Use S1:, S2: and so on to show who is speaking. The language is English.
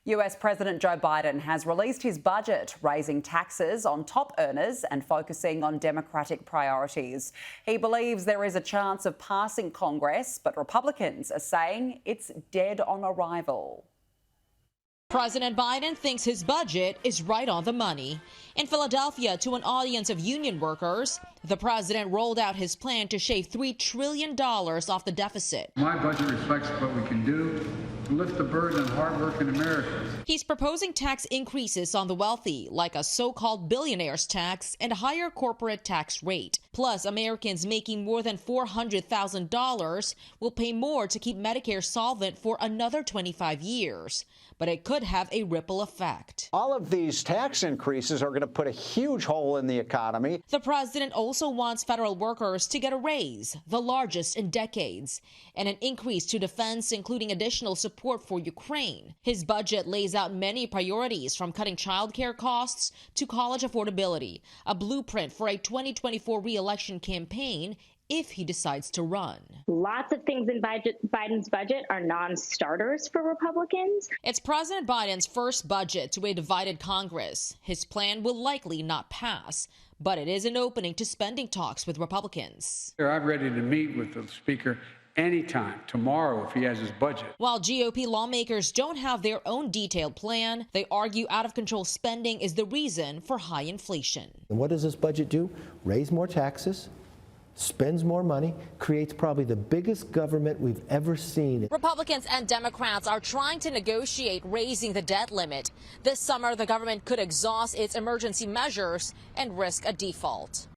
S1: US President Joe Biden has released his budget, raising taxes on top earners and focusing on Democratic priorities. He believes there is a chance of passing Congress, but Republicans are saying it's dead on arrival.
S2: President Biden thinks his budget is right on the money. In Philadelphia, to an audience of union workers, the president rolled out his plan to shave $3 trillion off the deficit.
S3: My budget reflects what we can do to lift the burden on hardworking Americans.
S2: He's proposing tax increases on the wealthy, like a so-called billionaire's tax and a higher corporate tax rate. Plus, Americans making more than $400,000 will pay more to keep Medicare solvent for another 25 years. But it could have a ripple effect.
S4: All of these tax increases are going to put a huge hole in the economy.
S2: The president also wants federal workers to get a raise, the largest in decades, and an increase to defense, including additional support for Ukraine. His budget lays out many priorities, from cutting childcare costs to college affordability, a blueprint for a 2024 re-election campaign if he decides to run.
S5: Lots of things in Biden's budget are non-starters for Republicans.
S2: It's President Biden's first budget to a divided Congress. His plan will likely not pass, but it is an opening to spending talks with Republicans.
S3: I'm ready to meet with the Speaker anytime, tomorrow, if he has his budget.
S2: While GOP lawmakers don't have their own detailed plan, they argue out-of-control spending is the reason for high inflation.
S6: And what does this budget do? Raise more taxes, spends more money, creates probably the biggest government we've ever seen.
S2: Republicans and Democrats are trying to negotiate raising the debt limit. This summer, the government could exhaust its emergency measures and risk a default.